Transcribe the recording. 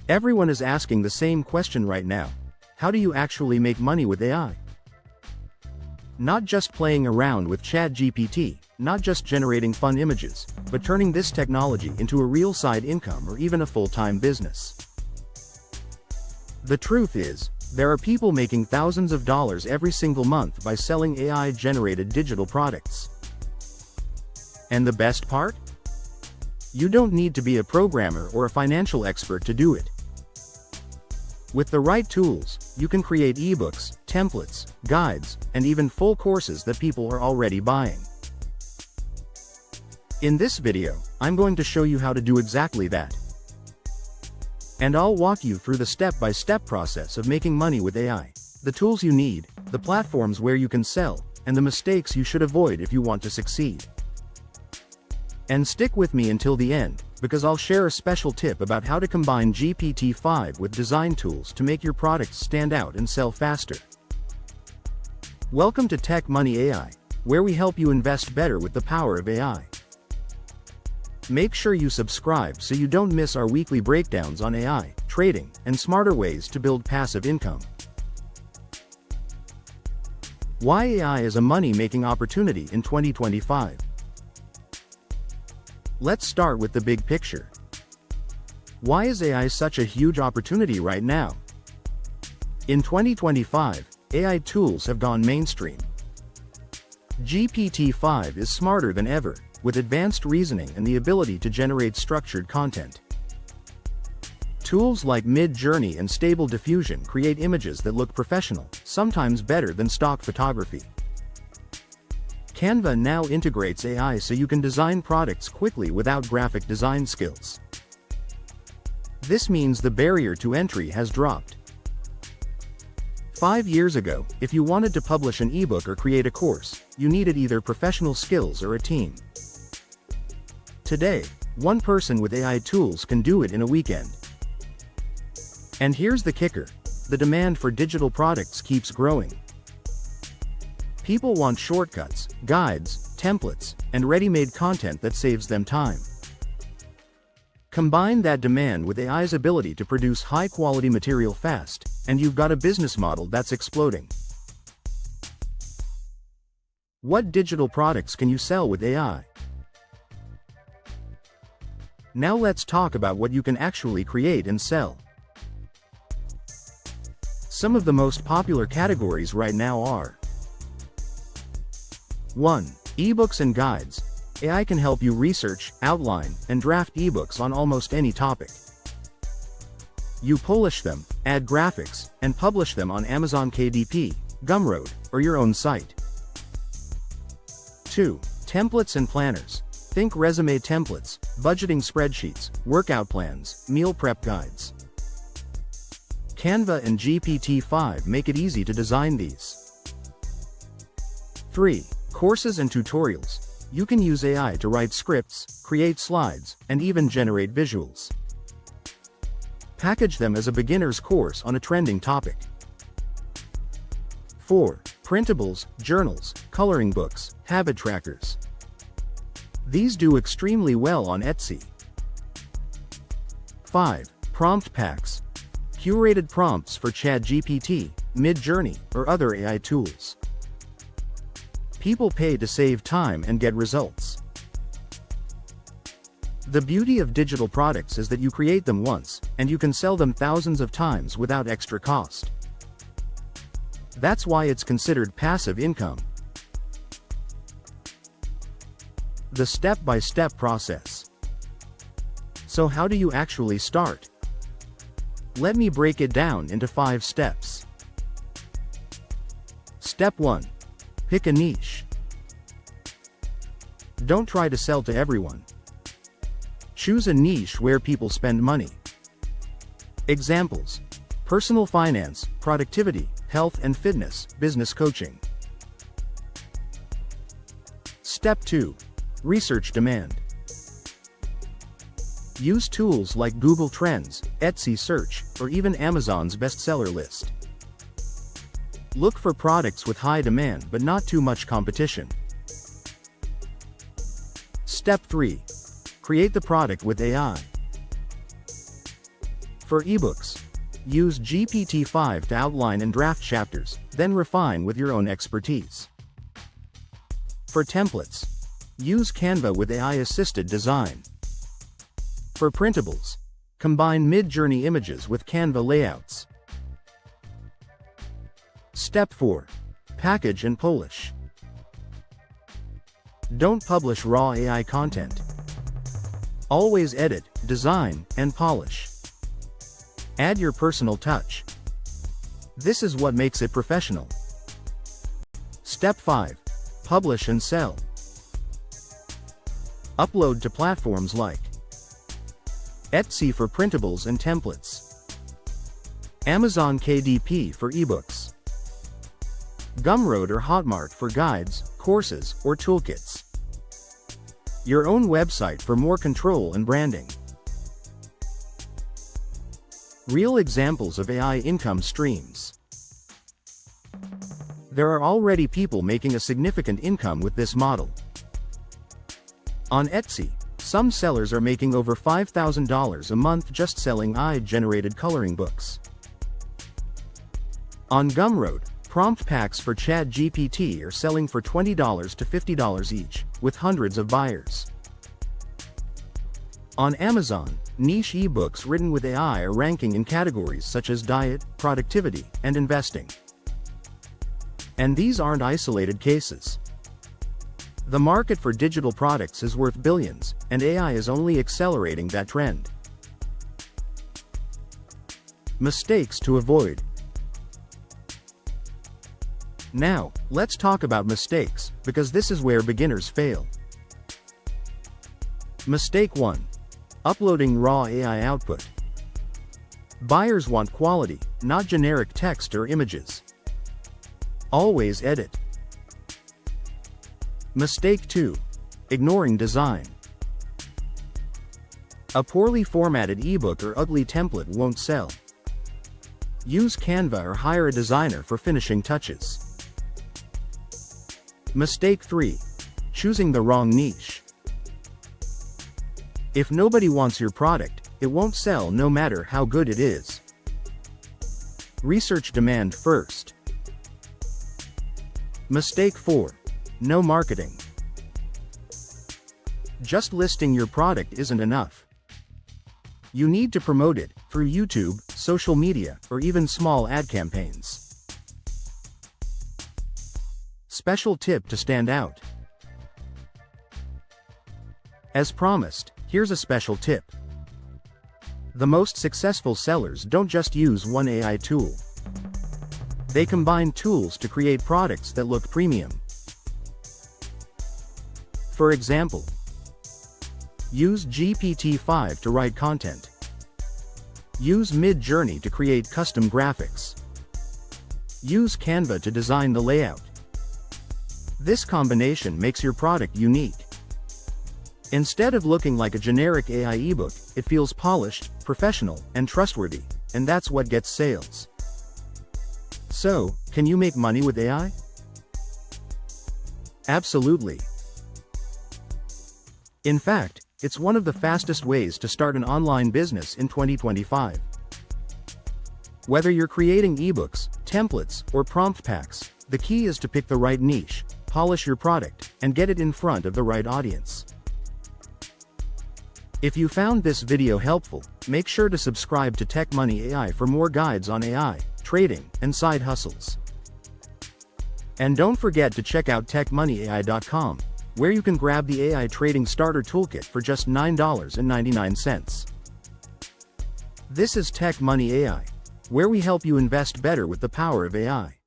Everyone is asking the same question right now. How do you actually make money with AI? Not just playing around with ChatGPT, not just generating fun images, but turning this technology into a real side income or even a full-time business. The truth is, there are people making thousands of dollars every single month by selling AI-generated digital products. And the best part? You don't need to be a programmer or a financial expert to do it. With the right tools, you can create ebooks, templates, guides, and even full courses that people are already buying. In this video, I'm going to show you how to do exactly that. And I'll walk you through the step-by-step process of making money with AI, the tools you need, the platforms where you can sell, and the mistakes you should avoid if you want to succeed. And stick with me until the end, because I'll share a special tip about how to combine GPT-5 with design tools to make your products stand out and sell faster. Welcome to TechMoneyAI, where we help you invest better with the power of AI. Make sure you subscribe so you don't miss our weekly breakdowns on AI, trading, and smarter ways to build passive income. Why AI is a money-making opportunity in 2025. Let's start with the big picture. Why is AI such a huge opportunity right now? In 2025, AI tools have gone mainstream. GPT-5 is smarter than ever, with advanced reasoning and the ability to generate structured content. Tools like MidJourney and Stable Diffusion create images that look professional, sometimes better than stock photography. Canva now integrates AI so you can design products quickly without graphic design skills. This means the barrier to entry has dropped. 5 years ago, if you wanted to publish an ebook or create a course, you needed either professional skills or a team. Today, one person with AI tools can do it in a weekend. And here's the kicker: the demand for digital products keeps growing. People want shortcuts, guides, templates, and ready-made content that saves them time. Combine that demand with AI's ability to produce high-quality material fast, and you've got a business model that's exploding. What digital products can you sell with AI? Now let's talk about what you can actually create and sell. Some of the most popular categories right now are: 1. Ebooks and guides. AI can help you research, outline, and draft ebooks on almost any topic. You polish them, add graphics, and publish them on Amazon KDP, Gumroad, or your own site. 2. Templates and planners. Think resume templates, budgeting spreadsheets, workout plans, meal prep guides. Canva and GPT-5 make it easy to design these. 3. Courses and tutorials. You can use AI to write scripts, create slides, and even generate visuals. Package them as a beginner's course on a trending topic. 4. Printables, journals, coloring books, habit trackers. These do extremely well on Etsy. 5. Prompt packs. Curated prompts for ChatGPT, MidJourney, or other AI tools. People pay to save time and get results. The beauty of digital products is that you create them once, and you can sell them thousands of times without extra cost. That's why it's considered passive income. The step-by-step process. So how do you actually start? Let me break it down into 5 steps. Step 1. Pick a niche. Don't try to sell to everyone. Choose a niche where people spend money. Examples: personal finance, productivity, health and fitness, business coaching. Step 2. Research demand. Use tools like Google Trends, Etsy Search, or even Amazon's bestseller list. Look for products with high demand but not too much competition. Step 3. Create the product with AI. For ebooks, use GPT-5 to outline and draft chapters, then refine with your own expertise. For templates, use Canva with AI-assisted design. For printables, combine MidJourney images with Canva layouts. Step 4. Package and polish. Don't publish raw AI content. Always edit, design, and polish. Add your personal touch. This is what makes it professional. Step 5. Publish and sell. Upload to platforms like Etsy for printables and templates, Amazon KDP for ebooks, Gumroad or Hotmart for guides, courses, or toolkits. Your own website for more control and branding. Real examples of AI income streams. There are already people making a significant income with this model. On Etsy, some sellers are making over $5,000 a month just selling AI-generated coloring books. On Gumroad, prompt packs for ChatGPT are selling for $20 to $50 each, with hundreds of buyers. On Amazon, niche ebooks written with AI are ranking in categories such as diet, productivity, and investing. And these aren't isolated cases. The market for digital products is worth billions, and AI is only accelerating that trend. Mistakes to avoid. Now, let's talk about mistakes, because this is where beginners fail. Mistake 1. Uploading raw AI output. Buyers want quality, not generic text or images. Always edit. Mistake 2. Ignoring design. A poorly formatted ebook or ugly template won't sell. Use Canva or hire a designer for finishing touches. Mistake 3. Choosing the wrong niche. If nobody wants your product, it won't sell no matter how good it is. Research demand first. Mistake 4. No marketing. Just listing your product isn't enough. You need to promote it through YouTube, social media, or even small ad campaigns. Special tip to stand out. As promised, here's a special tip. The most successful sellers don't just use one AI tool. They combine tools to create products that look premium. For example, use GPT-5 to write content. Use MidJourney to create custom graphics. Use Canva to design the layout. This combination makes your product unique. Instead of looking like a generic AI ebook, it feels polished, professional, and trustworthy, and that's what gets sales. So, can you make money with AI? Absolutely. In fact, it's one of the fastest ways to start an online business in 2025. Whether you're creating ebooks, templates, or prompt packs, the key is to pick the right niche, polish your product, and get it in front of the right audience. If you found this video helpful, make sure to subscribe to TechMoneyAI for more guides on AI, trading, and side hustles. And don't forget to check out TechMoneyAI.com, where you can grab the AI Trading Starter Toolkit for just $9.99. This is TechMoneyAI, where we help you invest better with the power of AI.